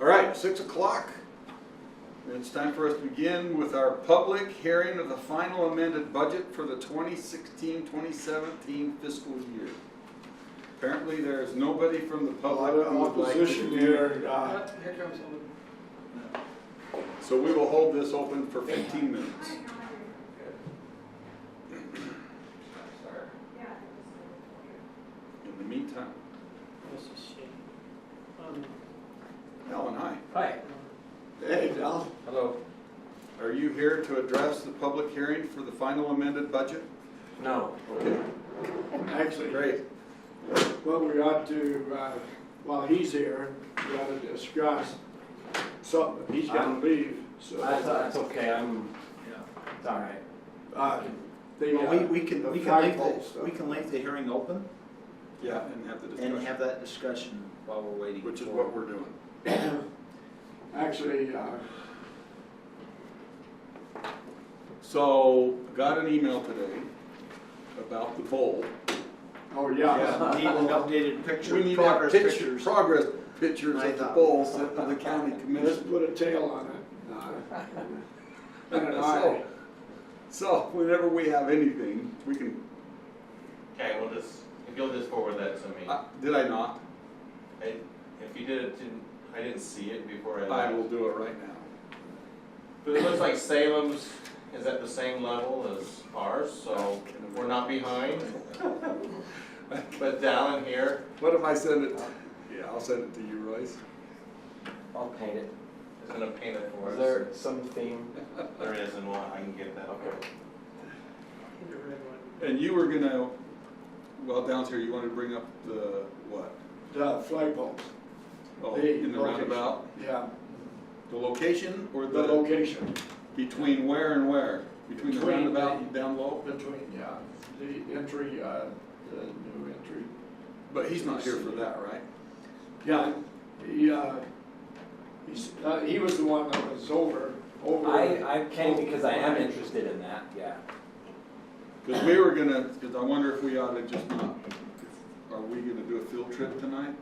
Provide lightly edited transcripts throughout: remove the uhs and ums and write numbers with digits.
All right, 6 o'clock. It's time for us to begin with our public hearing of the final amended budget for the 2016-2017 fiscal year. Apparently there is nobody from the public who would like to opposition be here. Here comes someone. So we will hold this open for 15 minutes. In the meantime, This is Shane. Alan, hi. Hi. Hey, Al. Hello. Are you here to address the public hearing for the final amended budget? No. Okay, Actually, great. what we ought to, while he's here, we ought to discuss something. He's got to leave, so. That's okay, it's all right. The, Well, we can the leave flagpole stuff. we can leave the hearing open Yeah, and have the discussion, and have that discussion while we're waiting. which is for- what we're doing. Actually, So, got an email today about the bowl. oh, yeah. Need an updated picture, We need to have progress pictures of I the thought- bowl sent to the county Let's commission. put a tail on it. And an eye. So, whenever we have anything, we can, Okay, well, if you'll just forward that to me. did I not? If you did it, I didn't see it before I I left. will do it right now. But it looks like Salem's is at the same level as ours, so we're not behind. But down here, What if I send it, yeah, I'll send it to you, Royce. I'll paint it. is gonna paint it for us. Is there some theme? There is, and I can get that. Okay. The red one. And you were gonna, well, down here, you wanted to bring up the, what? The flagpoles, Oh, The in the location. roundabout? yeah, The location or the location between where and where? Between the Between roundabout the- and down low? between, yeah, the entry, the new entry. But he's not here for that, right? Yeah, he was the one that was over. I came because I am interested in that, yeah. Because we were gonna, because I wonder if we ought to just not, are we gonna do a field trip tonight?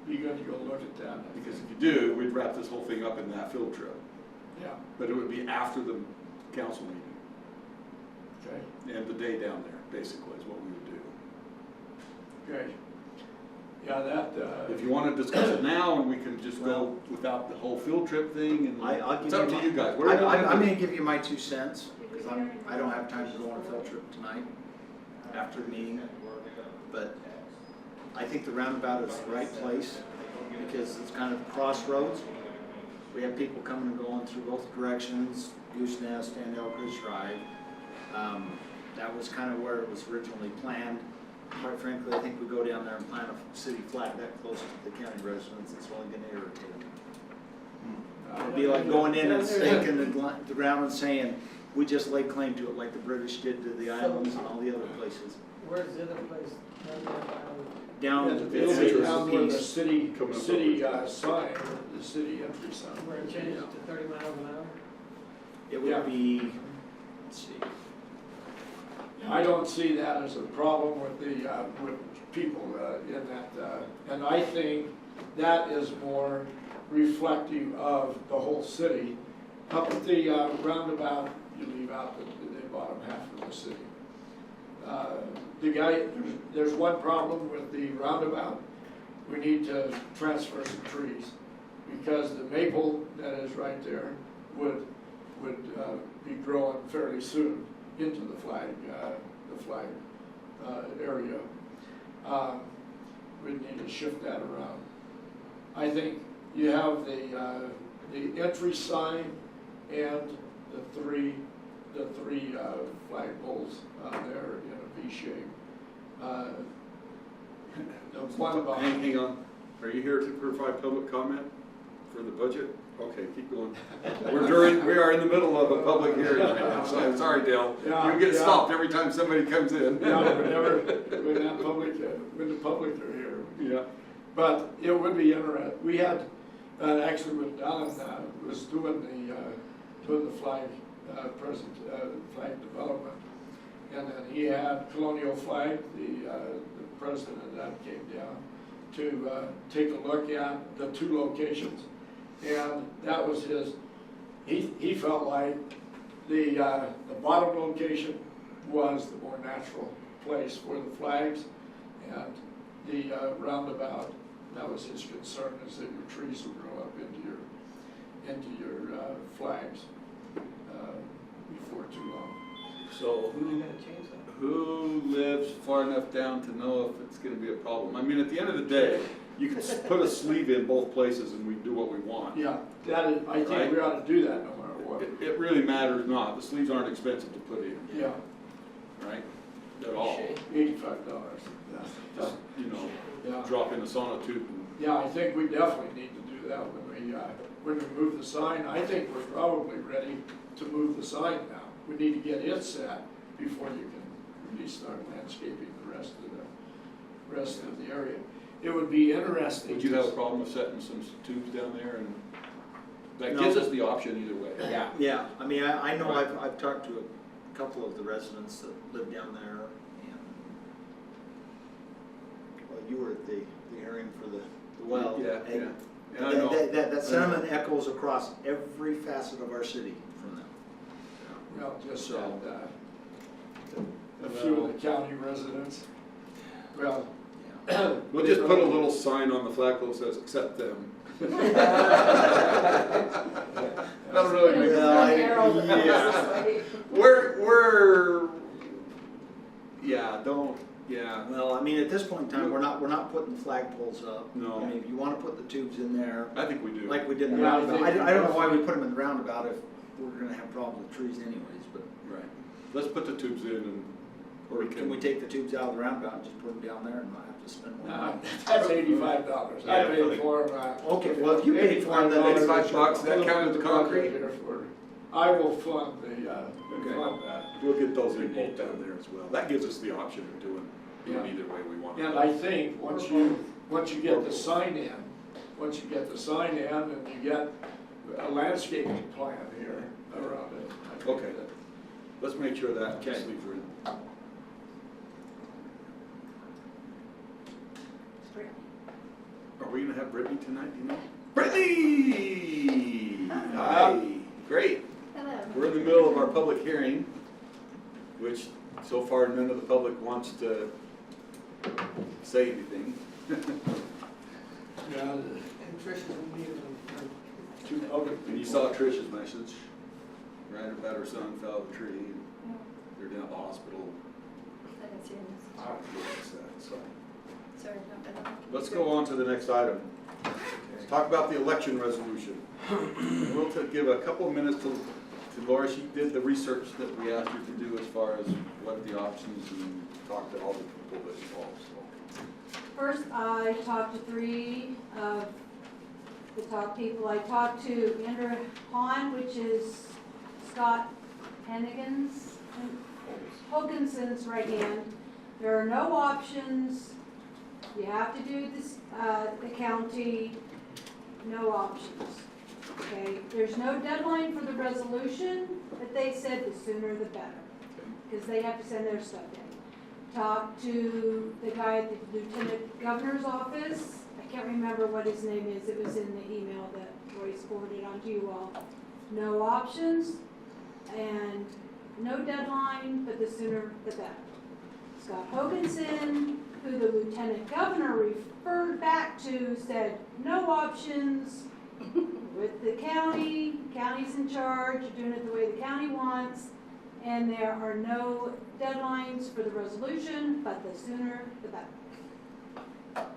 You got to go look at that. Because if you do, we'd wrap this whole thing up in that field trip. Yeah, But it would be after the council meeting okay, and the day down there, basically, is what we would do. great. Yeah, that, If you want to discuss it now, and we can just go without the whole field trip thing, and I'll give it's up to my- you guys. What do you want to I'm do? going to give you my 2 cents because I don't have time to go on a field trip tonight after the meeting. But I think the roundabout is the right place because it's kind of crossroads. We have people coming and going through both directions, Goose Nest and Elk Ridge Drive. That was kind of where it was originally planned. Quite frankly, I think we go down there and plant a city flag that close to the county residents, it's only going to irritate them. It'd be like going in and staking the ground and saying, we just lay claim to it like the British did to the islands and all the other places. Where's the other place? Down it'll the be It's down where the east. city Coming up sign, the city entry sign. Where it changes to 30 miles an hour? It Yeah. would be, let's see, I don't see that as a problem with the, with people in that, and I think that is more reflective of the whole city. Up at the roundabout, you leave out the bottom half of the city. There's one problem with the roundabout. We need to transfer some trees because the maple that is right there would be growing fairly soon into the flag area. We need to shift that around. I think you have the entry sign and the three flagpoles there in a V shape. The one behind. Hang on. Are you here to provide public comment for the budget? Okay, keep going. We are in the middle of a public hearing right now, so I'm sorry, Dale. Yeah, You get yeah. stopped every time somebody comes in. Yeah, when the public are here. Yeah. But it would be interesting. We had, actually with Alan, was doing the flag flag development. And then he had Colonial Flag, the president of that came down to take a look at the 2 locations. And that was he felt like the bottom location was the more natural place for the flags, and the roundabout, that was his concern, is that your trees will grow up into your flags before too long. So Who are gonna change that? who lives far enough down to know if it's gonna be a problem? I mean, at the end of the day, you can put a sleeve in both places and we do what we want. Yeah, that is, I think we ought to do that no matter what. It really matters not. The sleeves aren't expensive to put in, Yeah, right? At all. $85, Just, you know, yeah. drop in a sonotube and Yeah, I think we definitely need to do that when we move the sign. I think we're probably ready to move the sign now. We need to get it set before you can really start landscaping the rest of the area. It would be interesting. would you have a problem with setting some tubes down there? And that No. gives us the option either way. Yeah. Yeah, I mean, I know Right. I've talked to a couple of the residents that live down there, and, well, you were at the hearing for the well. Yeah, and yeah. And I know. That sentiment echoes across every facet of our city from them. Well, just So- a few of the county residents. Well, Yeah. We'll just put a little sign on the flagpole that says, accept them. That'll really make Well, yeah. Yeah. Well, I mean, at this point in time, we're not putting flagpoles up. No. I mean, if you wanna put the tubes in there, I think we do. like we did in the Yeah, I roundabout, think I don't know why we put them in the roundabout if we're gonna have problems with trees anyways, but. Right. Let's put the tubes in and, Or can we take the tubes out of the roundabout and just put them down there and not have to spend more money? that's $85. I Yeah, paid for them. Okay, well, if you paid for them, then $85 bucks, that counted the concrete? I will fund Okay. fund that. we'll get those in both down there as well. That gives us the option of doing Yeah. either way we want. And I think once you get the sign in, and you get a landscaping plan here around it. I think Okay. that- Let's make sure that Okay. sleeves are in. Are we gonna have Brittany tonight, do you know? Brittany! Hi, great. Hello. We're in the middle of our public hearing, which so far none of the public wants to say anything. Yeah, And Trish's meeting on two public people. And you saw Trish's message, right, about her son fell out of a tree and they're down at the hospital. I didn't see this. So, Sorry, not that. let's go on to the next item. Let's talk about the election resolution. We'll give a couple of minutes to Laura. She did the research that we asked her to do as far as what the options and talk to all the people that involved, so. First, I talked to 3 of the top people. I talked to Andrew Hahn, which is Scott Hoganson's right hand. There are no options. You have to do this, the county, no options. Okay, there's no deadline for the resolution, but they said the sooner the better, because they have to send their stuff in. Talked to the guy at the Lieutenant Governor's office. I can't remember what his name is. It was in the email that Royce forwarded on to you all. No options and no deadline, but the sooner the better. Scott Hoganson, who the Lieutenant Governor referred back to, said no options with the county. County's in charge, doing it the way the county wants. And there are no deadlines for the resolution, but the sooner the better.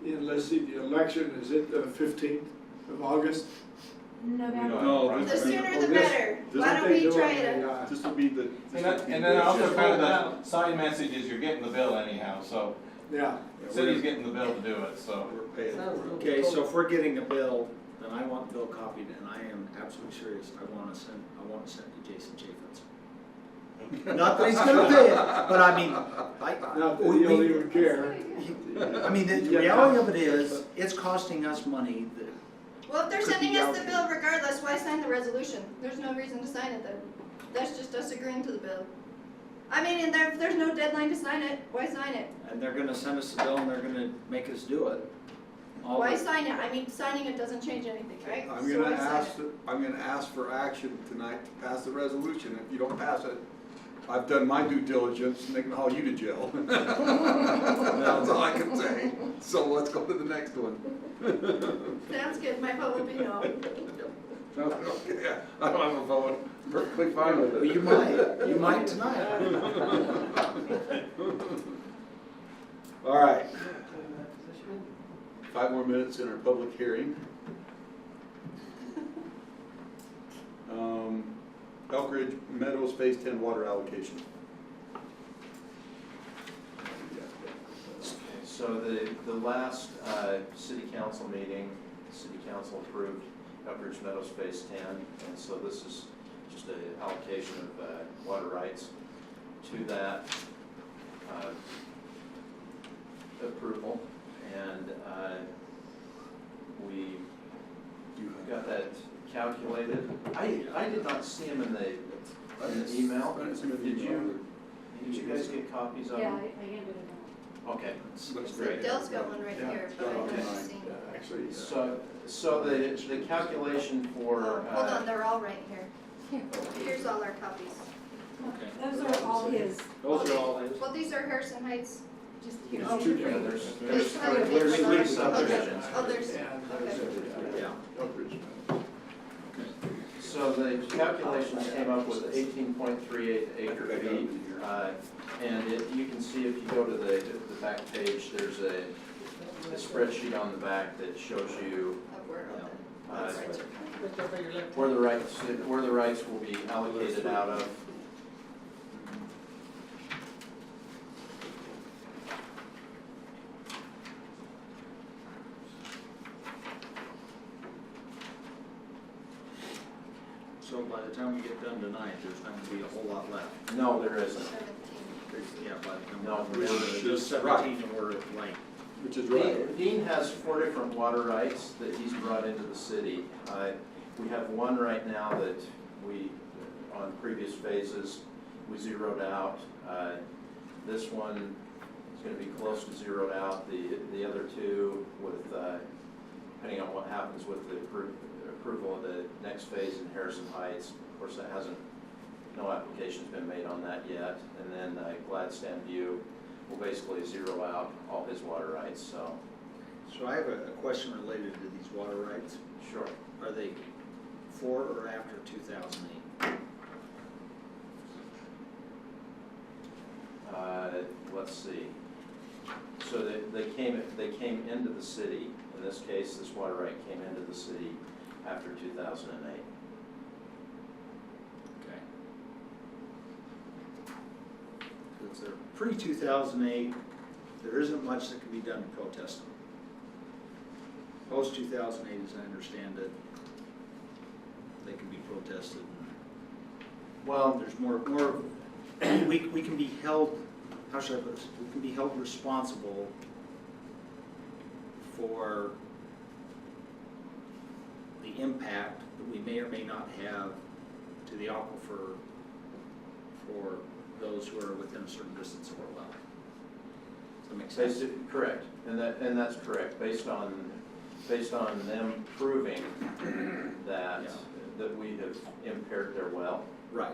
And let's see, the election, is it the 15th of August? November. No, The this, sooner the better. Why What don't they we doing? try to? this will be the. And then also kind of the sign message is you're getting the bill anyhow, so Yeah. city's getting the bill to do it, so. We're paying Sounds for it. Okay, so if we're getting a bill, then I want the bill copied, and I am absolutely serious, I want to send to Jason Chaffetz. Not that he's gonna pay it, but I mean, Not that you don't even care. I mean, the reality of it is, it's costing us money that, Well, if they're Could be sending us the out bill regardless, why sign the resolution? There's no reason to sign it then. That's just us agreeing to the bill. I mean, and if there's no deadline to sign it, why sign it? and they're gonna send us the bill and they're gonna make us do it. Why sign it? I mean, signing it doesn't change anything, right? I'm So gonna why sign ask, I'm gonna ask for action tonight to pass the resolution. If you don't pass it, I've done my due diligence and they can haul you to jail. That's all I can say. So let's go to the next one. it? Sounds good, my vote would be no. Okay, I don't have a vote. Perfectly fine with Well, it. you might tonight. All right. 5 more minutes in our public hearing. Elk Ridge Meadows Phase 10 water allocation. So the last city council meeting, the city council approved Elk Ridge Meadows Phase 10, and so this is just an allocation of water rights to that approval. And we got that calculated. I did not see them in the email. I didn't see them in the Did email. you guys get copies of Yeah, them? I handed it Okay. Looks So great. Dale's got one right Yeah, here, it's but I got it haven't online. seen. Actually, So the calculation for. Hold on, they're all right here. Here's all our copies. out. Those are all his, Those are all his. Well, these are Harrison Heights. just here. Yeah, there's There's three subdivisions. Oh, there's, And okay. Yeah. Elk Ridge. So the calculations came up with 18.38 acre feet. And you can see if you go to the back page, there's a spreadsheet on the back that shows you Of where all the uh, rights are coming. where the rights will be allocated out of. So by the time we get done tonight, there's not gonna be a whole lot left. No, there isn't. 17. Yeah, by the time No, we're down to which just is right. 17 and we're at like, Which is right. Dean has 4 different water rights that he's brought into the city. We have one right now that we, on previous phases, we zeroed out. This one is gonna be close to zeroed out. The other two with, depending on what happens with the approval of the next phase in Harrison Heights. Of course, that hasn't, no application's been made on that yet. And then Gladstone View will basically zero out all his water rights, so. so I have a question related to these water rights. Sure. Are they before or after 2008? Let's see. So they came into the city. In this case, this water right came into the city after 2008. Okay. Because they're pre-2008, there isn't much that can be done to protest them. Post-2008, as I understand it, they can be protested. Well, There's more, we can be held, how should I put this? We can be held responsible for the impact that we may or may not have to the aquifer for those who are within a certain distance of our well. Does that make sense? correct, and that's correct, based on them proving that, Yeah. that we have impaired their well, Right.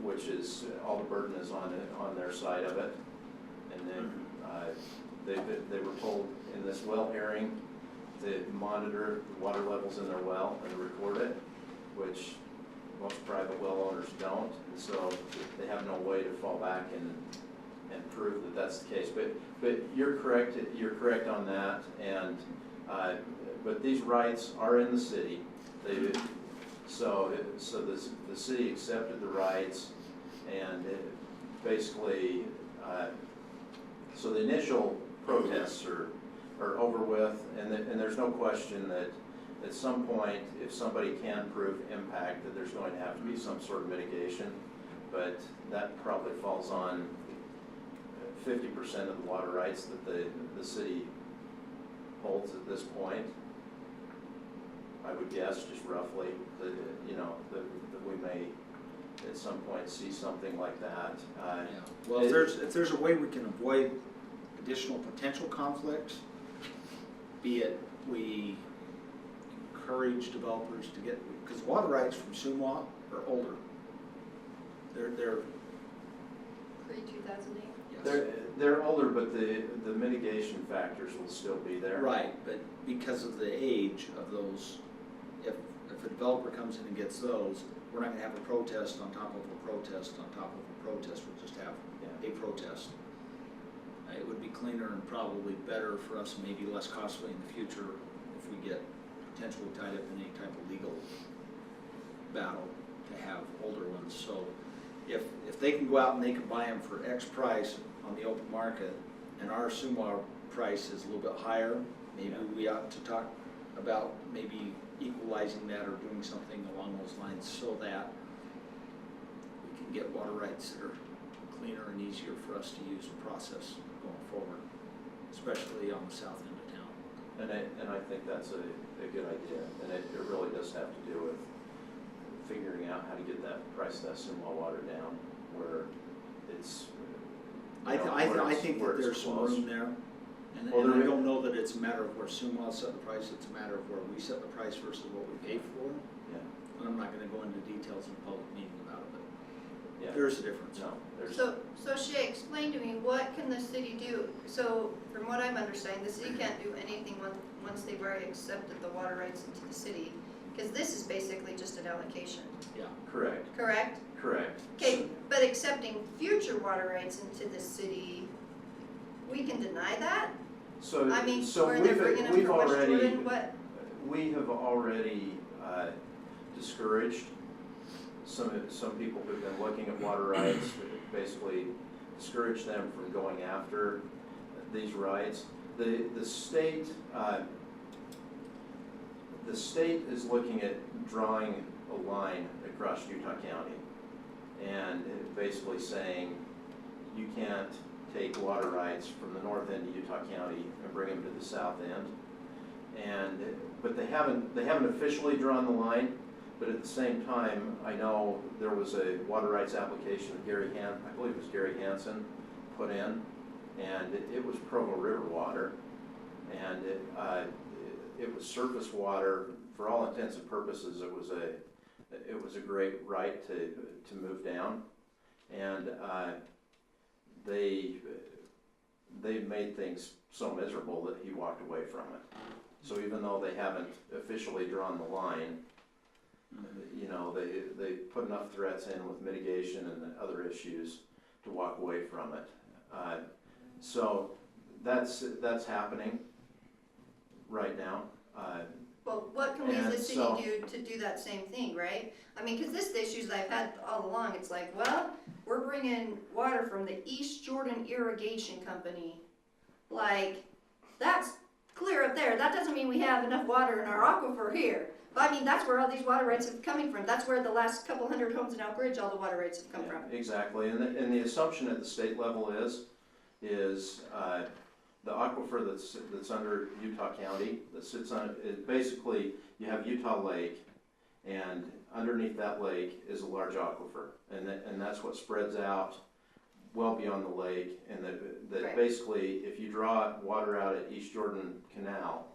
which is, all the burden is on their side of it. And then, they were told in this well hearing to monitor the water levels in their well and record it, which most private well owners don't, and so they have no way to fall back and prove that that's the case. But you're correct on that, and, but these rights are in the city. So the city accepted the rights, and basically, so the initial protests are over with, and there's no question that at some point, if somebody can prove impact, that there's going to have to be some sort of mitigation, but that probably falls on 50% of the water rights that the city holds at this point. I would guess, just roughly, that, that we may at some point see something like that. Well, if there's a way we can avoid additional potential conflicts, be it we encourage developers to get, because water rights from Sumwa are older. They're, Pre-2008. They're older, but the mitigation factors will still be there. right, but because of the age of those, if a developer comes in and gets those, we're not gonna have a protest on top of a protest on top of a protest, we'll just have Yeah. a protest. It would be cleaner and probably better for us, maybe less costly in the future if we get potentially tied up in any type of legal battle to have older ones. So if they can go out and they can buy them for X price on the open market and our Sumwa price is a little bit higher, maybe we ought to talk about maybe equalizing that or doing something along those lines so that we can get water rights that are cleaner and easier for us to use and process going forward, especially on the south end of town. And I think that's a good idea, and it really does have to do with figuring out how to get that price of that Sumwa water down where it's, I think that there's some room there. And Well, and I there- don't know that it's a matter of where Sumwa set the price, it's a matter of where we set the price versus what we pay for. Yeah, And I'm not gonna go into details in a public meeting about it, yeah. but there's a difference. No, there's. So Shay, explain to me, what can the city do? So from what I'm understanding, the city can't do anything once they've already accepted the water rights into the city, because this is basically just an allocation, Correct, correct? correct. Okay, but accepting future water rights into the city, we can deny that? So, I mean, so where they're bringing them we've from West already, Jordan, what? we have already discouraged some people who've been looking at water rights, basically discouraged them from going after these rights. The state is looking at drawing a line across Utah County and basically saying you can't take water rights from the north end of Utah County and bring them to the south end. But they haven't officially drawn the line, but at the same time, I know there was a water rights application that I believe it was Gary Hansen put in, and it was Provo River water, and it was surface water. For all intents and purposes, it was a great right to move down, and they made things so miserable that he walked away from it. So even though they haven't officially drawn the line, you know, they put enough threats in with mitigation and other issues to walk away from it. So that's happening right now. Well, what can we as a And city so- do to do that same thing, right? I mean, because this is the issues I've had all along, it's like, well, we're bringing water from the East Jordan Irrigation Company. Like, that's clear up there, that doesn't mean we have enough water in our aquifer here. But I mean, that's where all these water rights have coming from, that's where the last couple hundred homes in Elk Ridge, all the water rights have come Yeah, from. exactly, and the assumption at the state level is the aquifer that's under Utah County, that sits on, basically, you have Utah Lake, and underneath that lake is a large aquifer, and that's what spreads out well beyond the lake, and that Right. basically, if you draw water out at East Jordan Canal,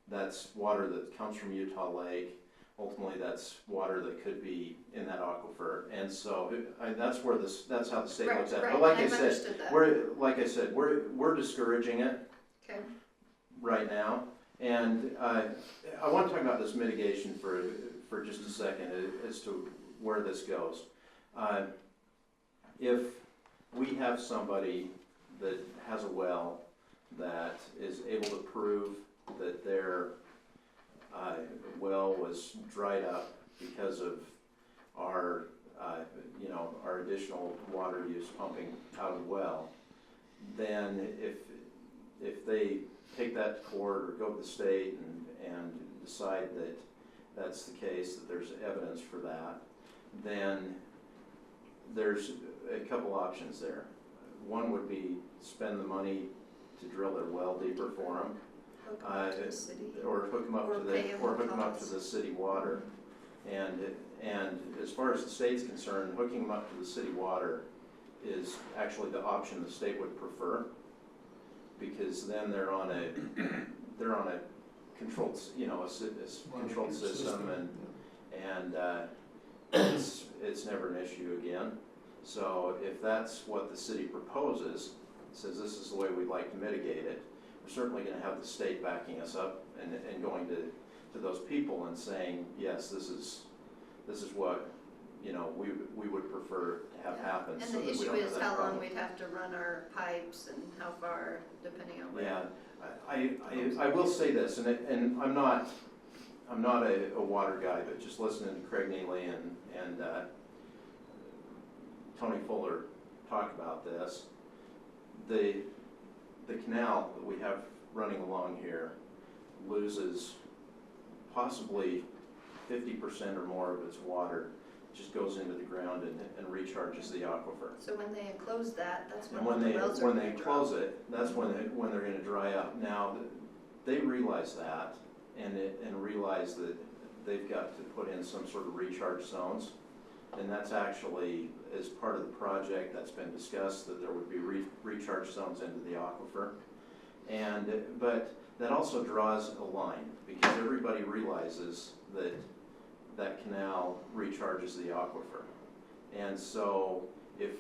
that's water that comes from Utah Lake. Ultimately, that's water that could be in that aquifer, and so that's how the state looks at it. Right, But like I I've said, understood that. we're discouraging it Okay, right now, and I want to talk about this mitigation for just a second as to where this goes. If we have somebody that has a well that is able to prove that their well was dried up because of our additional water use pumping out of the well, then if they take that to court or go to the state and decide that that's the case, that there's evidence for that, then there's a couple options there. One would be spend the money to drill their well deeper for them, hook 'em up to the city. or hook them up Or to pay 'em costs. the city water. And as far as the state's concerned, hooking them up to the city water is actually the option the state would prefer, because then they're on they're on a controlled, controlled system, and it's never an issue again. So if that's what the city proposes, says this is the way we'd like to mitigate it, we're certainly gonna have the state backing us up and going to those people and saying, yes, this is what, we would prefer to have happen. And so the that we issue don't have is that how long problem. we'd have to run our pipes and how far, depending on where. Yeah, I will say this, and I'm not a water guy, but just listening to Craig Neely and Tony Fuller talk about this, the canal that we have running along here loses possibly 50% or more of its water, just goes into the ground and recharges the aquifer. So when they enclose that, that's And when the wells are when gonna they drop. close it, that's when they're gonna dry up. Now, they realize that and realize that they've got to put in some sort of recharge zones. And that's actually, as part of the project, that's been discussed, that there would be recharge zones into the aquifer. But that also draws a line, because everybody realizes that that canal recharges the aquifer. And so if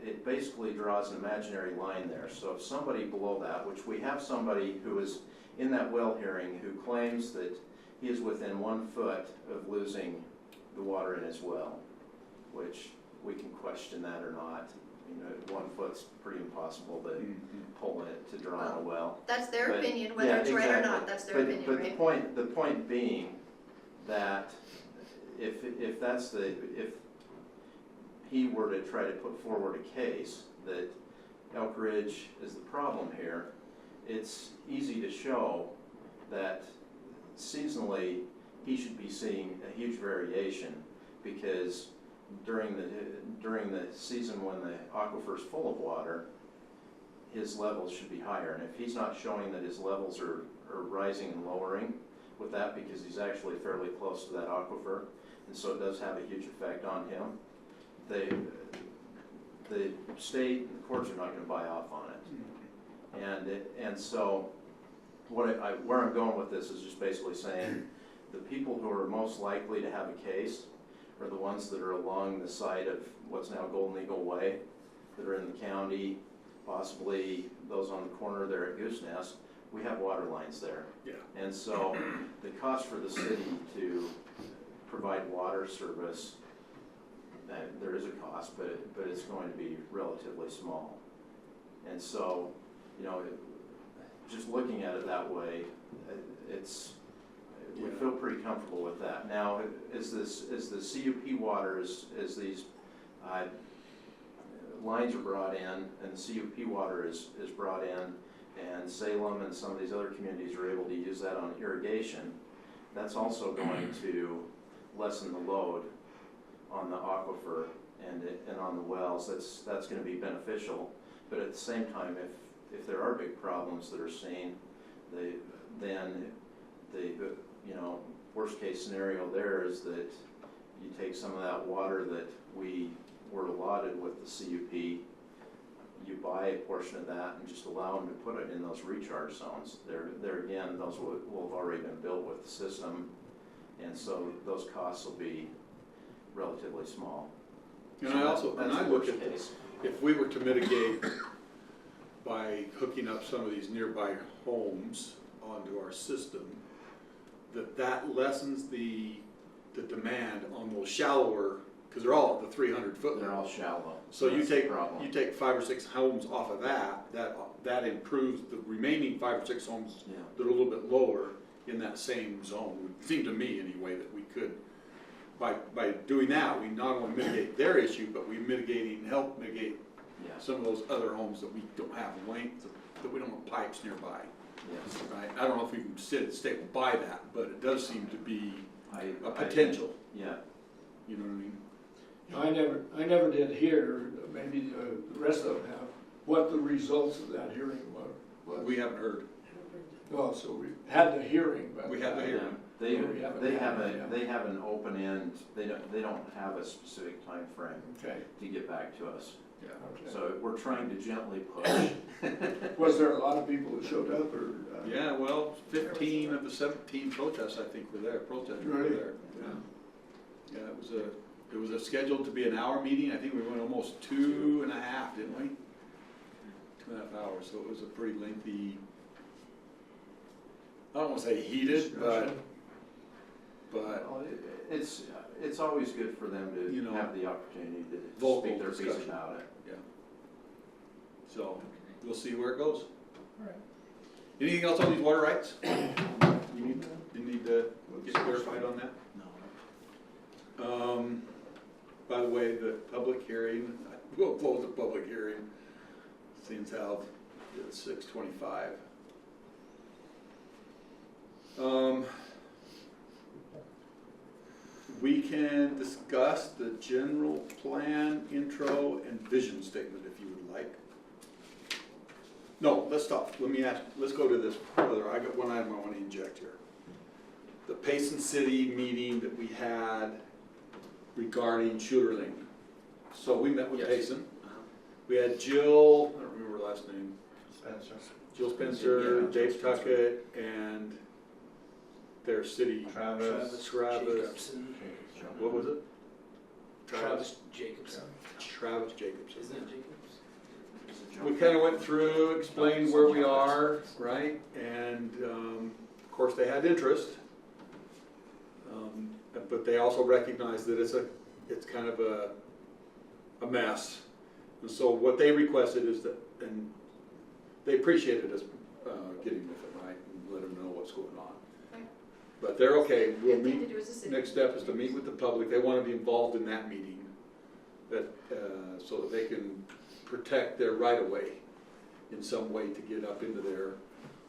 it basically draws an imaginary line there. So if somebody below that, which we have somebody who is in that well hearing who claims that he is within 1 foot of losing the water in his well, which we can question that or not. 1 foot's pretty impossible to pull it to draw on a well. That's their But- opinion, whether yeah, it's right or exactly. not, that's their But opinion, the right? point being that if he were to try to put forward a case that Elk Ridge is the problem here, it's easy to show that seasonally he should be seeing a huge variation, because during the season when the aquifer is full of water, his levels should be higher. And if he's not showing that his levels are rising and lowering with that, because he's actually fairly close to that aquifer, and so it does have a huge effect on him, the state and the courts are not going to buy off on it. And so where I'm going with this is just basically saying the people who are most likely to have a case are the ones that are along the side of what's now Golden Eagle Way, that are in the county, possibly those on the corner there at Goose Nest. We have water lines there. Yeah. And so the cost for the city to provide water service, there is a cost, but it's going to be relatively small. And so, just looking at it that way, we feel pretty comfortable with that. Now, as the CUP water, as these lines are brought in, and the CUP water is brought in, and Salem and some of these other communities are able to use that on irrigation, that's also going to lessen the load on the aquifer and on the wells. That's going to be beneficial. But at the same time, if there are big problems that are seen, then the worst case scenario there is that you take some of that water that we were allotted with the CUP, you buy a portion of that and just allow them to put it in those recharge zones. There again, those will have already been built with the system, and so those costs will be relatively small. And So I also, that's and I the look worst at, case. if we were to mitigate by hooking up some of these nearby homes onto our system, that lessens the demand on those shallower, because they're all at the 300-foot They're level. all shallow. So you that's the take problem. 5 or 6 homes off of that improves the remaining 5 or 6 homes Yeah. that are a little bit lower in that same zone. It would seem to me anyway that we could, by doing that, we not only mitigate their issue, but we help mitigate Yeah. some of those other homes that we don't have length, that we don't have pipes nearby. Yes. Right? I don't know if we can stay by that, but it does seem to be a I- potential. Yeah. You know what I mean? I never did hear, maybe the rest of them have, what the results of that hearing was. We haven't heard. Well, so we had the hearing, but. We had the hearing. They We haven't they had have it, yeah. they have an open end. They don't have a specific time frame Okay, to get back to us. Okay. So we're trying to gently push. Was there a lot of people who showed up, or? Yeah, well, 15 of the 17 protests, I think, were there, protesters were Really? there. Yeah, it was a scheduled to be an hour meeting, I think we went almost 2.5, didn't we? 2.5 hours, so it was a pretty lengthy, I don't wanna say heated, but, Well, it's always good for them You to know, have the opportunity to vocal speak their piece discussion. about it. so, we'll see where it goes. Alright. Anything else on these water rights? You need to get clarified on that? No. By the way, the public hearing, we'll close the public hearing, seems how it's 6:25. We can discuss the general plan, intro, and vision statement if you would like. No, let's stop, let's go to this further, I got one item I want to inject here. The Payson City meeting that we had regarding Shooter Lane. So we met with Yes. Payson, we had Jill, I don't remember her last name, Spencer. Jill Spencer, Yeah, Dave Jill Spencer. Tuckett, and their city, Travis. Jacobson. what was it? Travis Jacobson. Travis Jacobson. Isn't it Jacobs? We kind of went through, explained where we are, right? And, of course, they had interest. But they also recognized that it's kind of a mess. And so what they requested is that, and they appreciated us getting with them, right? And let them know what's going on. Right. But they're okay, we'll Good thing meet, to do as a city. next step is to meet with the public, they want to be involved in that meeting. That, so that they can protect their right-of-way in some way to get up into there.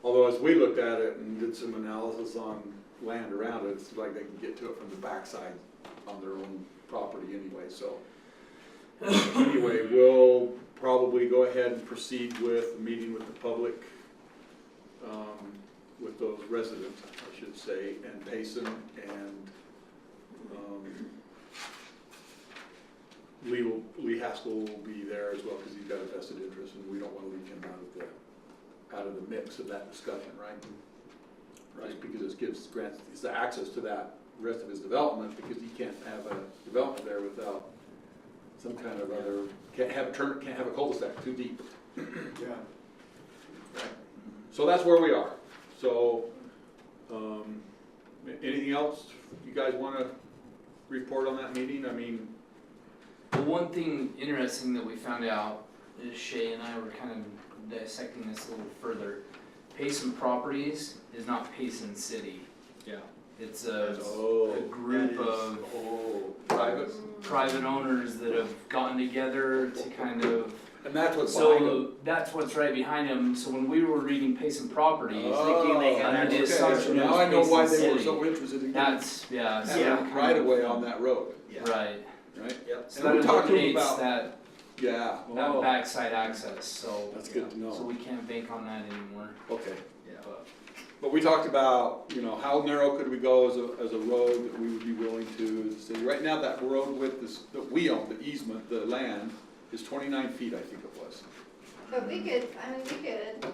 Although as we looked at it and did some analysis on land around it, it's like they can get to it from the backside on their own property anyway, so. Anyway, we'll probably go ahead and proceed with the meeting with the public, with those residents, I should say, and Payson, and, Lee Haskell will be there as well, because he's got a vested interest, and we don't want to leave him out of the mix of that discussion, right? Just because it gives Grant the access to that rest of his development, because he can't have a development there without some kind of other, can't have a cul-de-sac too deep. Yeah. So that's where we are. So, anything else you guys want to report on that meeting? I mean, Well, one thing interesting that we found out is Shay and I were kind of dissecting this a little further. Payson Properties is not Payson City. Yeah. It's a oh, group that is- of private, owners that have gotten together to kind of, and that's what's behind them. so that's what's right behind them. So when we were reading Payson Properties, Oh, they had under the okay. assumption Now it I know was why Payson they were City. so interested in getting That's, yeah. so Yeah, we kind right of- away on that road, Right. right? Yep. So And that we talked to them eliminates about- that, Yeah. that Oh, backside access, so. that's good to So know. we can't bank on that anymore. Okay. Yeah. But we talked about, how narrow could we go as a road that we would be willing to, as a city. Right now, that road width is, that we own, the easement, the land, is 29 feet, I think it was. But we could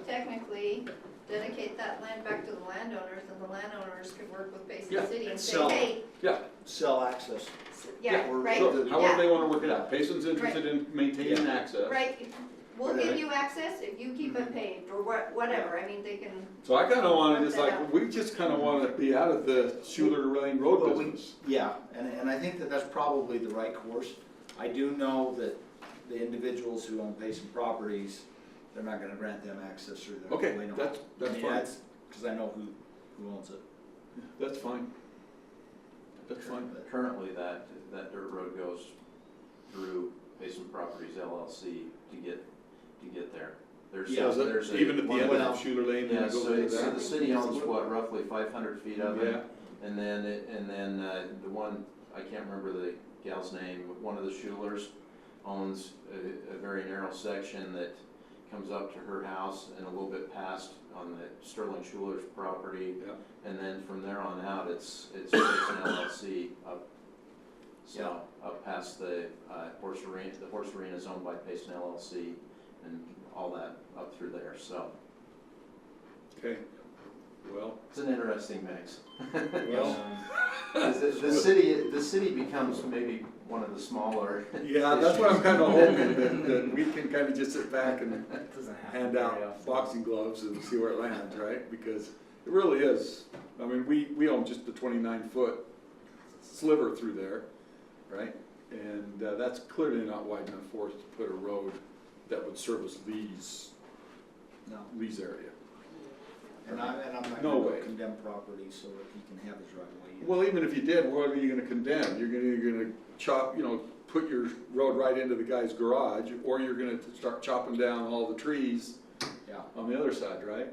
technically dedicate that land back to the landowners, and the landowners could work with Yeah. Basin City and say, So- hey, Sell access. yeah, we're- right? Sure, however Yeah. they wanna work it out. Payson's interested in maintaining access. Right, we'll Okay. give you access if you keep it paved, or whatever, I mean, they can, So I kinda wanna just Work that out. we just kinda wanna be out of the Schuler Lane Road Well, we- business. Yeah, and I think that that's probably the right course. I do know that the individuals who own Payson properties, they're not gonna grant them access through their Okay, lane. that's fine. Cause I know who owns it. That's fine. That's fine. Currently, that dirt road goes through Payson Properties LLC to get there. There's Yeah, there's a. Even at the end well, of Schuler Lane, when Yeah, it goes so into it's, so that. the city owns what, roughly 500 feet of it? Yeah, And then the one, I can't remember the gal's name, but one of the Schulers owns a very narrow section that comes up to her house and a little bit past on the Sterling Schuler's property. yeah. And then from there on out, it's Payson LLC up. So, up past the horse arena, the horse arena is owned by Payson LLC, and all that up through there, so Okay, well, it's an interesting mix. well, The city becomes maybe one of the smaller. yeah, that's what I'm kinda hoping, that we can kinda just sit back and That doesn't happen hand very out often. boxing gloves and see where it lands, right? Because it really is, I mean, we own just the 29-foot sliver through there, right? And that's clearly not wide enough for us to put a road that would service Lee's area. And I'm not No gonna way. condemn property so that he can have his right of way in. Well, even if you did, what are you gonna condemn? You're gonna chop, put your road right into the guy's garage, or you're gonna start chopping down all the trees Yeah. on the other side, right?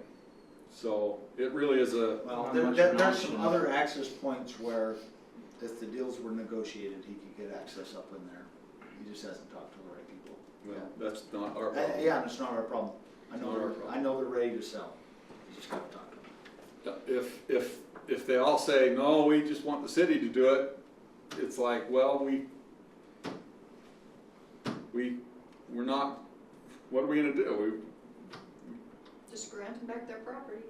So it really is a, Well, Not there, much there- of an there's option. some other access points where if the deals were negotiated, he could get access up in there. He just hasn't talked to the right people. well, that's not our problem. Yeah, and it's not our problem. Not our problem. I know they're ready to sell. You just gotta talk to them. If they all say, no, we just want the city to do it, it's like, well, we're not, what are we gonna do? Just grant them back their property.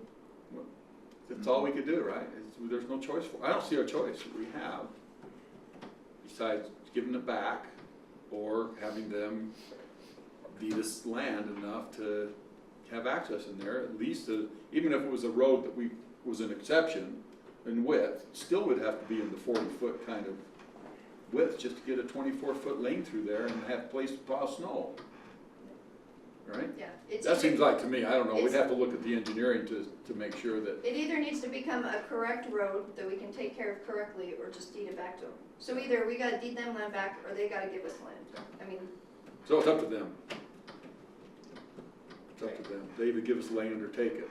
That's all we could do, right? There's no choice I don't see a choice that we have besides giving it back or having them deed us land enough to have access in there, at least, even if it was a road that was an exception in width, still would have to be in the 40-foot kind of width just to get a 24-foot lane through there and have a place to plow snow. Right? Yeah. It's That either- seems like to me, I don't know, we'd it's- have to look at the engineering to make sure that, It either needs to become a correct road that we can take care of correctly, or just deed it back to them. So either we gotta deed them land back, or they gotta give us land. I mean, so it's up to them. It's up to them. They either give us land or take it.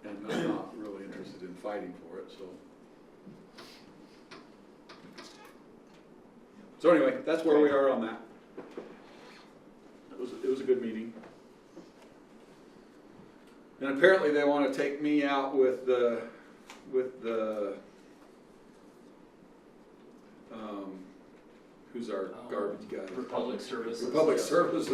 And I'm not really interested in fighting for it, so. So anyway, that's where we are on that. It was a good meeting. And apparently they want to take me out with the, who's our garbage guy? Republic Services. Republic Services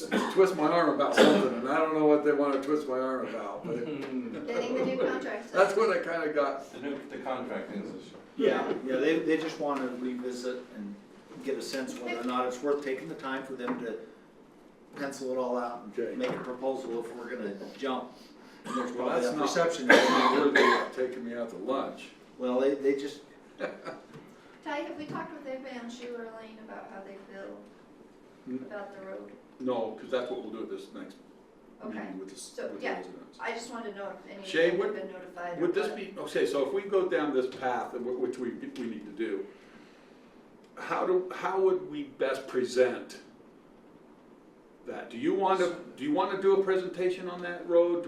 to twist my arm about something, and I don't know what they want to twist my arm about, but getting the new contract. that's what I kind of got. The contract ends this year. Yeah, they just wanna revisit and get a sense whether or not it's worth taking the time for them to pencil it all out Okay. and make a proposal if we're gonna jump. And there's Well, probably that's that not perception. worthy of taking me out to lunch. Well, they just, Ty, have we talked with Van Schuler Lane about how they feel about the road? No, because that's what we'll do at this next Okay. meeting with the So, with the yeah. residents. I just wanted to know if any of Shay, them would- have been notified. or Would this what. be, okay, so if we go down this path, which we need to do, how would we best present that? Do you want to do a presentation on that road?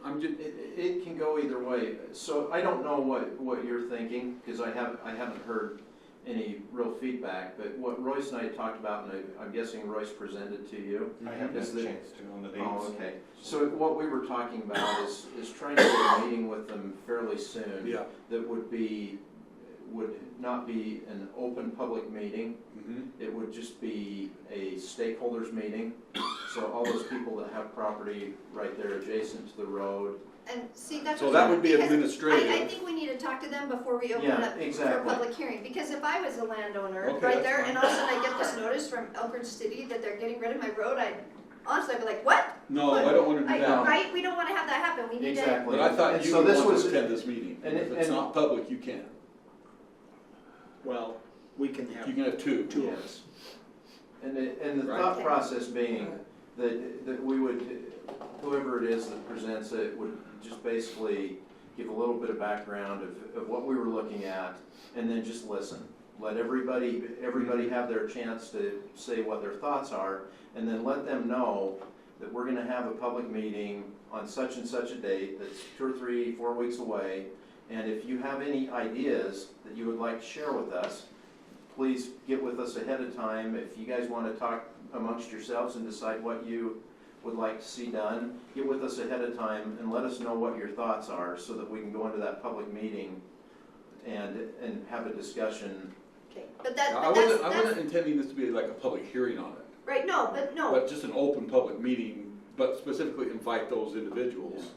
I'm just, It can go either way. So I don't know what you're thinking, because I haven't heard any real feedback, but what Royce and I talked about, and I'm guessing Royce presented to you. I haven't had Is a the- chance to on the dates. Oh, okay. So what we were talking about is trying to get a meeting with them fairly soon. yeah. That would not be an open public meeting. Mhm. It would just be a stakeholders meeting. So all those people that have property right there adjacent to the road. And see, that's. So what- that would be because administrative. I think we need to talk to them before we open Yeah, it up for a exactly. public hearing, because if I was a landowner Okay, right that's there, fine. and all of a sudden I get this notice from Elkridge City that they're getting rid of my road, honestly, I'd be like, what? No, I don't want to do that. Right, we don't wanna have that happen, we need to. Exactly. But I thought And you so would this want was- to attend this meeting. and- If it's and- not public, you can. well, we can have You can have two. two of us. And the Right. thought process being that we would, whoever it is that presents it would just basically give a little bit of background of what we were looking at, and then just listen. Let everybody have their chance to say what their thoughts are, and then let them know that we're gonna have a public meeting on such and such a date that's 2 or 3, 4 weeks away. And if you have any ideas that you would like to share with us, please get with us ahead of time. If you guys want to talk amongst yourselves and decide what you would like to see done, get with us ahead of time and let us know what your thoughts are so that we can go into that public meeting and have a discussion. Okay, but that, I but that's, wasn't, I that's, wasn't intending this to be like a public hearing on it, right, no, but no, but just an open public meeting, but specifically invite those individuals,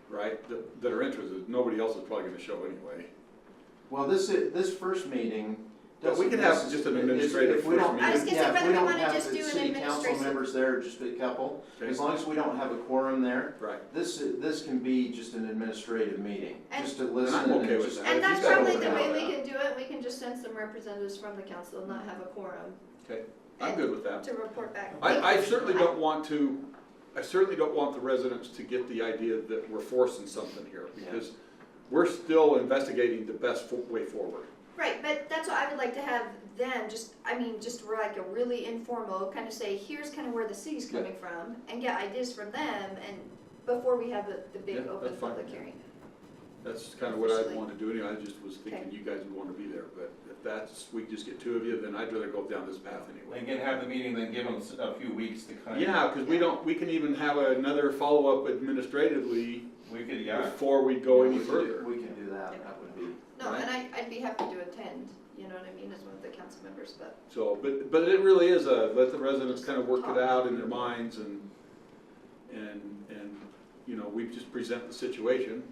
right, that are interested. Nobody else is probably gonna show anyway. Well, this first meeting. But we can have just an administrative if we don't- first I was gonna say, yeah, if whether we we don't wanna have just the do an city council administration. members there, just a couple, Okay. as long as we don't have a quorum there, Right. this can be just an administrative meeting, And- just to listen. I'm okay with just- that. And If that's you guys probably don't the way have we that. can do it, we can just send some representatives from the council and not have a quorum Okay, I'm good with that. to report back. I certainly don't want the residents to get the idea that we're forcing something here, because we're still investigating the best way forward. Right, but that's what I would like to have them, just for like a really informal, kind of say, here's kind of where the city's coming from, and get ideas from them, and before we have the big Yeah, open that's fine. public hearing. That's kind of what I'd Officially. want to do anyway. I just was thinking Okay. you guys would want to be there, but if that's, we just get two of you, then I'd rather go down this path anyway. Again, have the meeting, then give them a few weeks to kind of. Yeah, because we can even have another follow-up administratively We could, yeah. before we go any further. We can do that, that would be. No, Right. and I'd be happy to attend, you know what I mean, as one of the council members, but. So, but it really is let the residents kind of work it out in their minds and, you know, we just present the situation.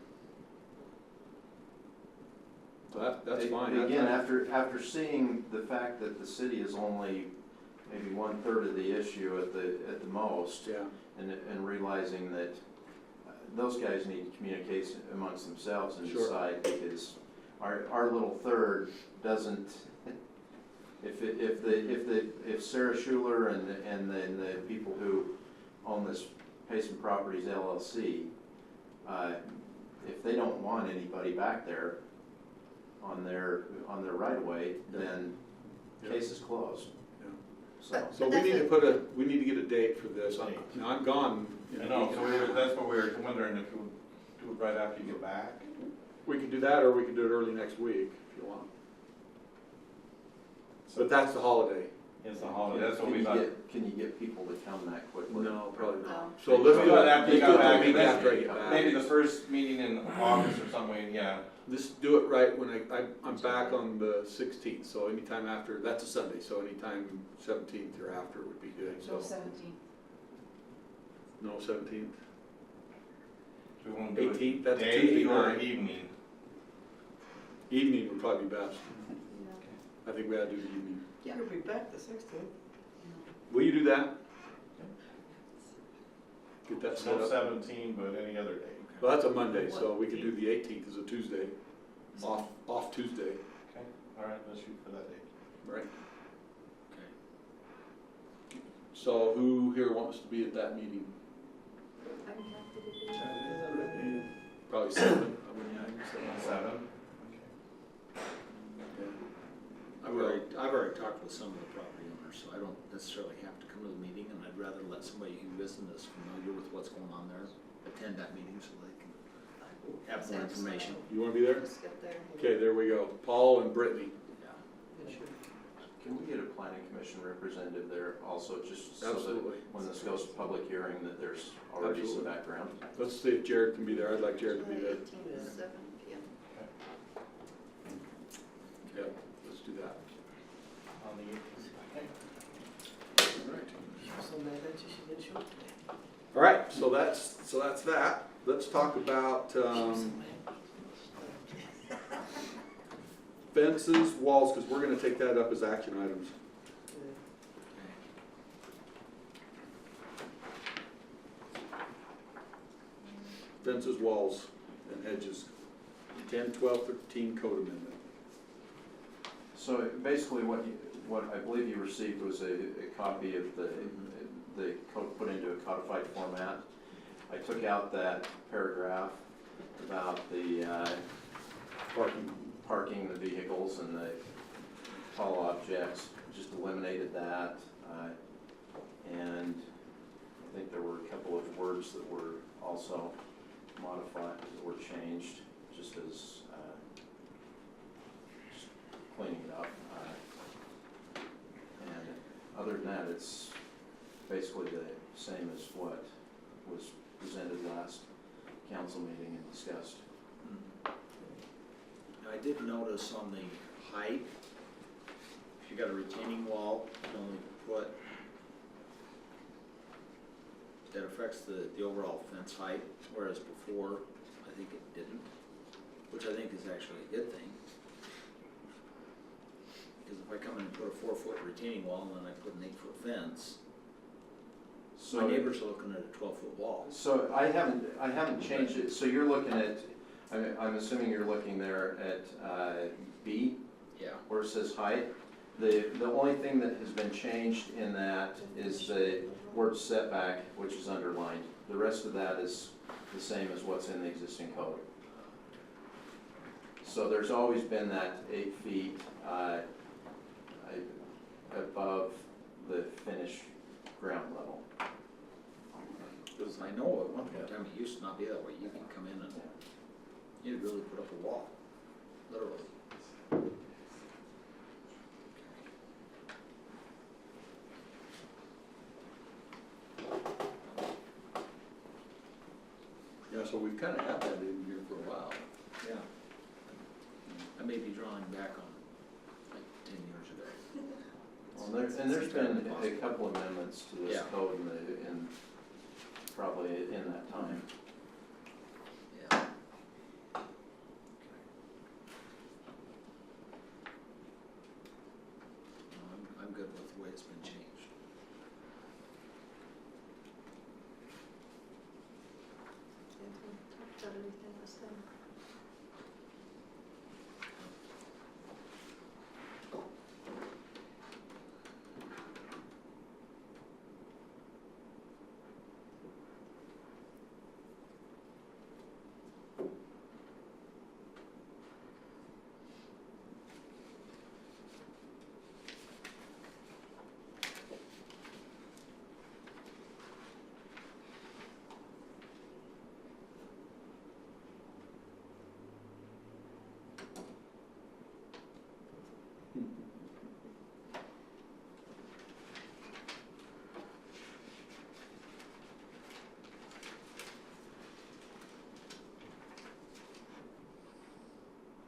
So that's fine. Again, after seeing the fact that the city is only maybe 1/3 of the issue at the most, Yeah, and realizing that those guys need to communicate amongst themselves and Sure. decide, because our little third doesn't, if Sarah Schuler and then the people who own this Payson Properties LLC, if they don't want anybody back there on their right of way, then Yeah. case is closed. Yeah. So, so we need to get a date for this. Now, I'm gone. in I a know, week so and a half. that's what we were wondering, if you would do it right after you get back. We could do that, or we could do it early next week, if you want. But that's the holiday. It's a holiday, that's what can we you thought. can you get people to come that quickly? No, probably No. not. So let's do it After you got back, the week after I get back. Maybe the first meeting in August or something, yeah. Just do it right when I'm back on the 16th, so anytime after, that's a Sunday, so anytime 17th or after would be good, so. 17. No, 17th? Do we want to do it 18th, that's a day Tuesday or night. evening? Evening would probably be best. I think we ought to do the evening. You'll be back the 16th. Will you do that? Get that set No up? 17, but any other day. Well, that's a Monday, so we could do the 18th as a Tuesday, off Tuesday, Okay, all right, let's shoot for that date. right? So who here wants to be at that meeting? I'm happy to be. Probably 7. I wouldn't say 7? I've already talked with some of the property owners, so I don't necessarily have to come to the meeting, and I'd rather let somebody who isn't as familiar with what's going on there attend that meeting so they can have more information. You wanna be there? Just get there. Okay, there we go. Paul and Brittany. Can we get a planning commission representative there also, just so that Absolutely. when this goes to public hearing, that there's already some Absolutely. background? Let's see if Jared can be there. I'd like Jared to be there. 18th, 7 p.m. Yeah, let's do that. On the 18th. Okay. All right. So mad that you should get shot. All right, so that's that. Let's talk about fences, walls, because we're gonna take that up as action items. Fences, walls, and hedges. 10, 12, 13 code amendment. So basically what I believe you received was a copy of the code put into a codified format. I took out that paragraph about the parking the vehicles and the tall objects, just eliminated that. And I think there were a couple of words that were also modified, that were changed, just as, just cleaning it up. And other than that, it's basically the same as what was presented last council meeting and discussed. I did notice on the height, if you got a retaining wall, you can only put, that affects the overall fence height, whereas before, I think it didn't, which I think is actually a good thing. Because if I come in and put a 4-foot retaining wall and then I put an 8-foot fence, my So, neighbors are looking at a 12-foot wall. so I haven't changed it, so you're looking at, I'm assuming you're looking there at, B, Yeah. where it says height. The only thing that has been changed in that is the word setback, which is underlined. The rest of that is the same as what's in the existing code. So there's always been that 8 feet, above the finished ground level. Because I know at one point in time it used to not be that way. You could come in and you'd really put up a wall, literally. Yeah, so we've kind of had that in here for a while. Yeah. I may be drawing back on like 10 years ago. Well, there's been a couple amendments to this Yeah. code in probably in that time. Yeah. No, I'm good with the way it's been changed. Talked about everything last time.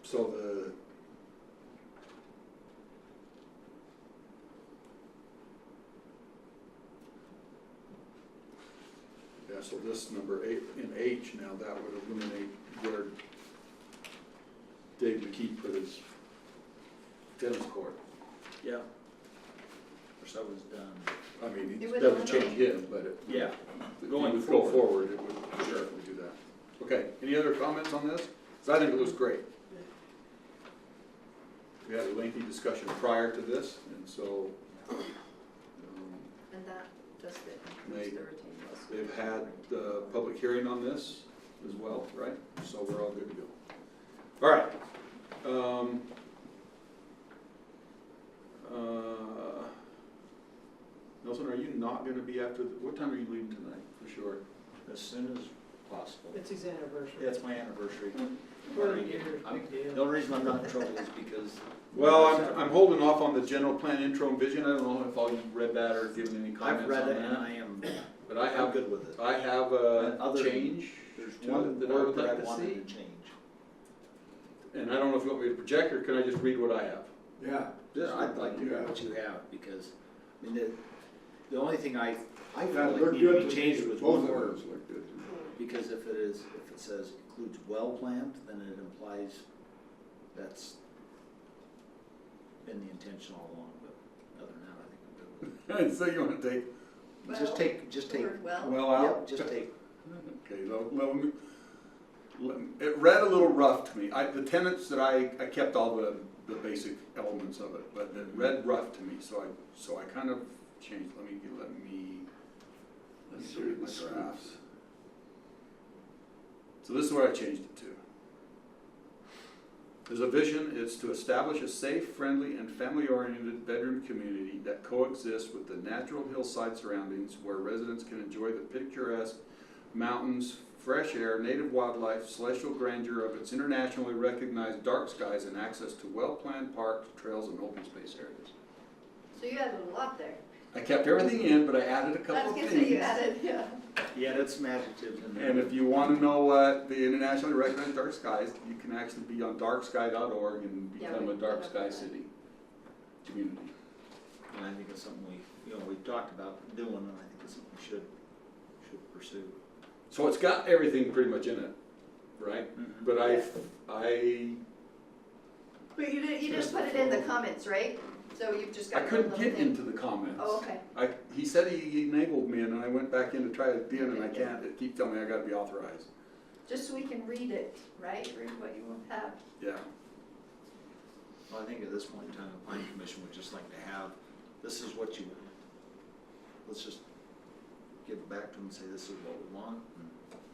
So so this number 8 in H now, that would eliminate where Dave McKee put his tennis court. Yeah. Of course, that was done. I mean, It it would doesn't change eliminate. him, but it. Yeah. If Going you go forward. forward, it would definitely do that. Okay, any other comments on this? 'Cause I think it looks great. We had a lengthy discussion prior to this, and so, And that does fit, They- includes the retaining walls. they've had the public hearing on this as well, right? So we're all good to go. All right. Nelson, are you not gonna be after, what time are you leaving tonight, for sure? As soon as possible. It's his anniversary. Yeah, it's my anniversary. 40 years, I'm- big deal. The only reason I'm not in trouble is because. Well, I'm holding off on the general plan intro and vision. I don't know if all you read that or given any comments I've read on it and that. I am, But I I'm have, good with it. I have And a other- change There's to one it that I word would that I like to see. wanted to change. And I don't know if you want me to project or can I just read what I have? Yeah. Yeah, I'd like to hear Yeah. what you have, because, I mean, the only thing I Yeah, feel they're like needed to good be to changed me. was Both one of word. those look good to me. Because if it says includes well planned, then it implies that's been the intention all along, but other than that, I think I'm good with So you want to take, it. Just take, The word well. well out? yep, just take. Okay, it read a little rough to me. The tenants that I kept all the basic elements of it, but it read rough to me, so I kind of changed. Let me read my drafts. So this is what I changed it to. There's a vision, it's to establish a safe, friendly, and family-oriented bedroom community that coexists with the natural hillside surroundings where residents can enjoy the picturesque mountains, fresh air, native wildlife, celestial grandeur of its internationally recognized dark skies, and access to well-planned parks, trails, and open space areas. So you added a lot there. I kept everything in, but I added a I couple was of gonna say you things. added, yeah. Yeah, that's some adjectives in there. And if you wanna know what the internationally recognized dark skies, you can actually be on darksky.org and Yeah, become we- a dark we sky have that. city community. And I think it's something we've talked about doing, and I think it's something we should pursue. So it's got everything pretty much in it, right? But I But you just put it in the comments, right? So you've just got. one couldn't little get thing. into the comments. Oh, okay. He said he enabled me and I went back in to try it again and I can't, it keeps telling me I gotta be authorized. Just so we can read it, right? Read what you have. Yeah. Well, I think at this point in time, the planning commission would just like to have, this is what you, let's just give it back to them and say, this is what we want.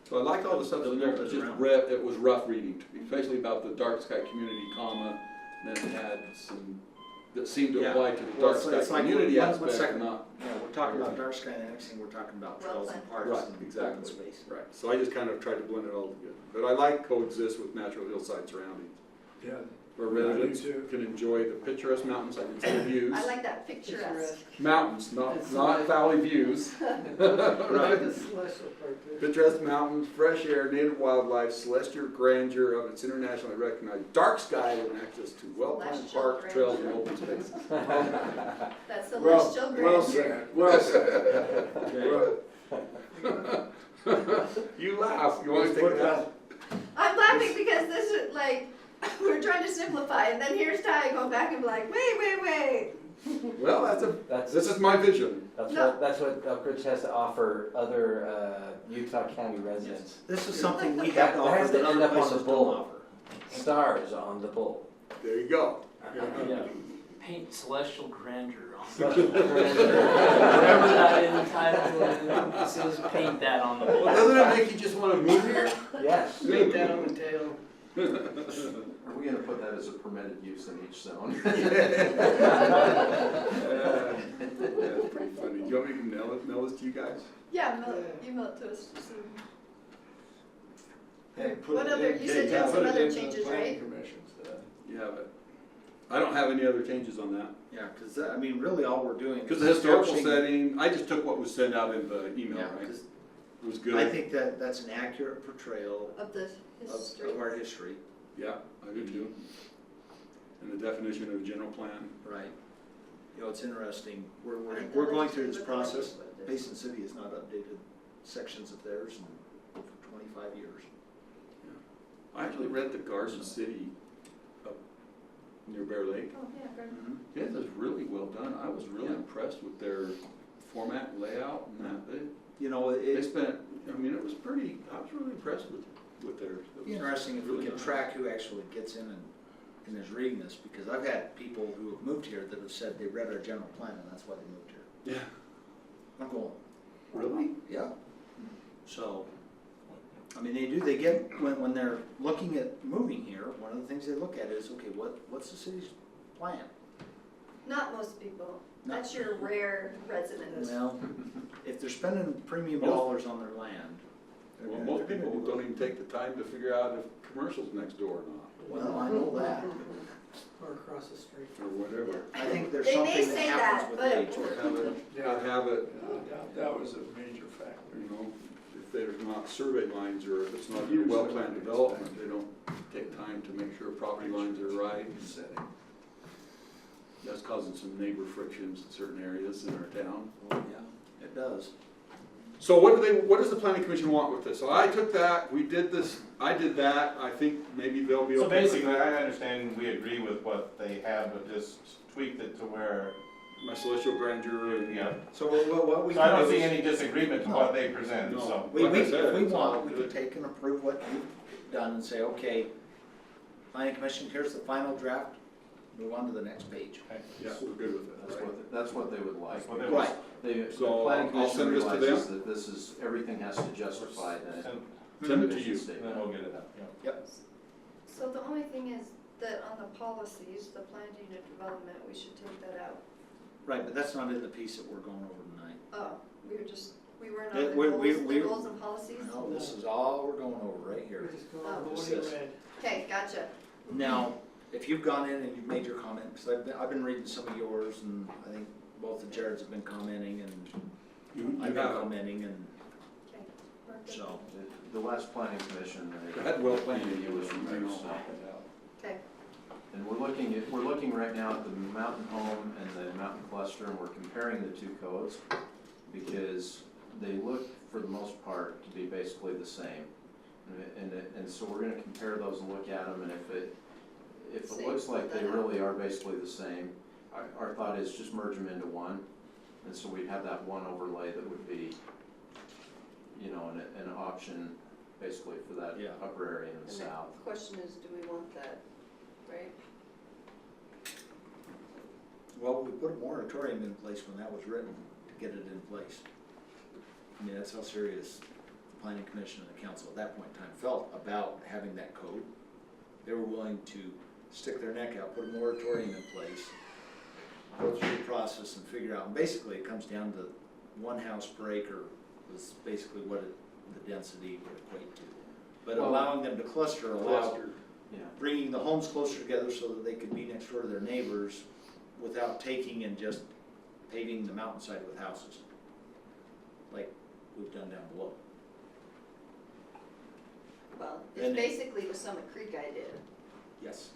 So I liked all the stuff in there, it was just it was rough reading, especially about the dark sky community, comma, and then it had some, that seemed to Yeah. apply to the Well, dark it's sky like community one aspect, second. not. Yeah, we're talking about dark sky, and the next thing we're talking about trails and parks Right, and exactly. open space. Right, so I just kind of tried to blend it all together. But I like coexist with natural hillside surroundings, Yeah. where I do residents too. can enjoy the picturesque mountains, I can see the views. I like that picturesque. Mountains, not valley views. Right. Right? The celestial part too. Picturesque mountains, fresh air, native wildlife, celestial grandeur of its internationally recognized dark sky and access to well-planned Celestial parks, trails, and grandeur. open spaces. That's Well, celestial well grandeur. said, well said. You laugh, you want to take Put it that- out? I'm laughing because this is like, we're trying to simplify, and then here's Ty going back and be like, wait. Well, this is my vision. No. That's what Elkridge has to offer other Utah County residents. This is something we That have to that has offer to that end other up on places the don't bull. offer. Stars on the bull. There you go. Yeah. Paint celestial grandeur on Celestial it. grandeur. Whatever that in the title is, says paint that on the Well, wall. doesn't it make you just want to move here? Yes. Paint that on the tail. Are we gonna put that as a permitted use in each zone? That's pretty funny. Do you want me to mail this to you guys? Yeah, email it to us. Just so Hey, put What it other- in- you said you had put some it other in the changes, planning right? commissions, Yeah, but I don't have any other changes on that. Yeah, because, I mean, really all we're doing. Because is the historical establishing- setting, I just took what was sent out in the email, Yeah, right? 'cause It was good. I think that that's an accurate portrayal of the history. of our history, Yeah, I do too. And the definition of a general plan. right? You know, it's interesting, I we're think going the through this legislature process. would like to- Basin City has not updated sections of theirs in over 25 years. I actually read the Garden City up near Bear Lake. Oh, yeah, great. It is really well done. I was really Yeah. impressed with their format and layout and that. You know, They it's spent, I mean, it was pretty, I was really impressed with theirs. It was interesting if we really can nice. track who actually gets in and is reading this, because I've had people who have moved here that have said they read our general plan and that's why they moved here. Yeah, I'm going, really? yeah. So, I mean, they get, when they're looking at moving here, one of the things they look at is, okay, what's the city's plan? Not most people. No. That's your rare resident. Well, if they're spending premium Most- dollars on their land. they're Well, gonna- most they're gonna people do don't it. even take the time to figure out if commercial's next door or not, Well, I know that. Or across the street. or whatever. I think there's They may something that say happens that, with but- age. Have it, Yeah. have it, that was a major factor. you know, if there's not survey lines or if it's not a Usually well-planned it's development, back. they don't take time to make sure property lines are right. Setting. That's causing some neighbor frictions in certain areas in our town. Well, yeah, it does. So what does the planning commission want with this? So I took that, we did this, I did that, I think maybe they'll be okay. So basically, I understand we agree with what they have, but just tweaked it to where, My celestial grandeur and. yeah. So what we So I can don't do see is, any disagreement to what they present, No. so. we, like I if said, we it's all want, we can good. take and approve what you've done and say, okay, planning commission, here's the final draft, move on to the next page. Yeah, we're good with it. That's what they would like. That's what they Right. The So, planning I'll commission send this to realizes that this is, everything has to justify that. Send- Send it to mission you. And then statement. we'll get it out, yeah. So the only thing is that on the policies, the planned unit development, we should take that out. Right, but that's not in the piece that we're going over tonight. Oh, we were not Yeah, the goals and policies? No, this is all we're going over right here. We're just going Oh. over what This you is- read. Okay, gotcha. Now, if you've gone in and you've made your comment, because I've been reading some of yours, and I think both the Jareds have been commenting and You I've been have, commenting and Okay. Mark, good. so. The last planning commission, go ahead, Will, plan it was reduced. Okay. And we're looking right now at the mountain home and the mountain cluster, and we're comparing the two codes because they look, for the most part, to be basically the same. And so we're gonna compare those and look at them, and if it Same, looks like they then really are basically the same, our thought is just merge them into one. And so we'd have that one overlay that would be, you know, an option basically for that Yeah. upper area in the And south. the question is, do we want that, right? Well, we put a moratorium in place when that was written to get it in place. I mean, that's how serious the planning commission and the council at that point in time felt about having that code. They were willing to stick their neck out, put a moratorium in place, go through the process and figure out, and basically it comes down to 1 house per acre was basically what the density would equate to. But Well, allowing them to cluster allowed Yeah. bringing the homes closer together so that they could be next door to their neighbors without taking and just paving the mountainside with houses, like we've done down below. Well, And it's it- basically the Summit Creek idea, Yes,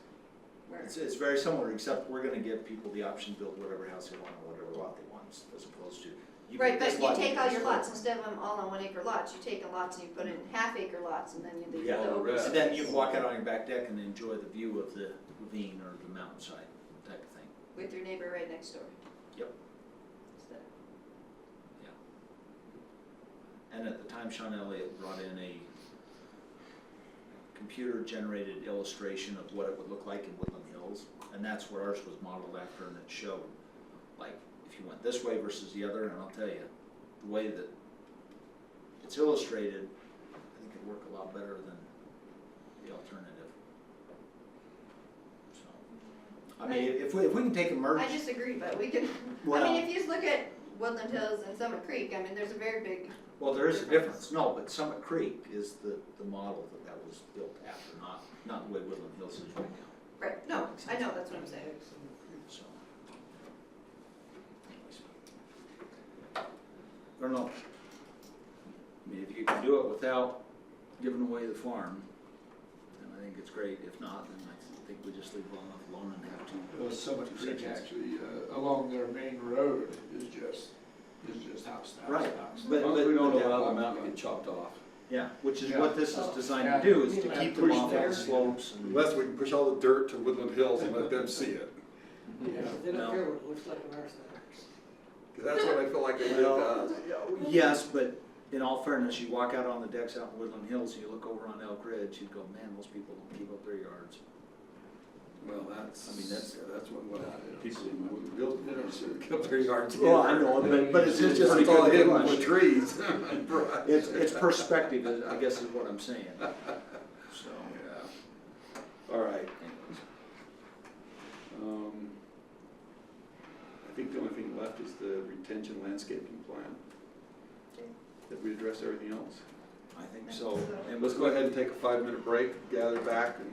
where, it's very similar, except we're gonna give people the option to build whatever house they want or whatever lot they want, as opposed to. You right, build but this you lot, take get all this your lot. lots, instead of them all on 1 acre lots, you take the lots and you put it in half-acre lots, and then you leave Yeah. the All the open rest. And then you can walk out on your back deck and enjoy the view of the ravine or the mountainside type of thing. with your neighbor right next door. Yep. Instead. And at the time, Sean Elliott brought in a computer-generated illustration of what it would look like in Woodland Hills, and that's what ours was modeled after, and it showed, like, if you went this way versus the other, and I'll tell you, the way that it's illustrated, I think it'd work a lot better than the alternative. So, I mean, if we can take a merge. I disagree, but we can, I Well- mean, if you just look at Woodland Hills and Summit Creek, I mean, there's a very big, Well, there is a difference, no, but Summit Creek is the model that was built after, not the way Woodland Hills is right now, right, no, I know, that's what I'm saying. so. I don't know. I mean, if you can do it without giving away the farm, then I think it's great, if not, then I think we just leave well enough alone and have to. Summit two Creek sections. actually, along their main road is just house to house. Right. to house. As long as we don't But- allow the mountain to get chopped off. Yeah, which is Yeah. what this is designed Yeah. to do, is to Yeah. keep them Push off there. the slopes and. Unless we can push all the dirt to Woodland Hills and let them see it. Yeah, they No. don't care what it looks like on our side. 'Cause that's what I feel like they did to us. Yes, but in all fairness, you walk out on the decks out in Woodland Hills, and you look over on Elk Ridge, you'd go, man, those people don't keep up their yards. Well, that's, I mean, that's what people in Woodland Hills, they don't keep their yards. Well, I know, but it's just It's pretty all good hidden blush. with trees. It's perspective, I guess is what I'm saying, so. Yeah. All right. I think the only thing left is the retention landscaping plan. Okay. Did we address everything else? I think so. And let's go ahead and take a 5-minute break, gather back, and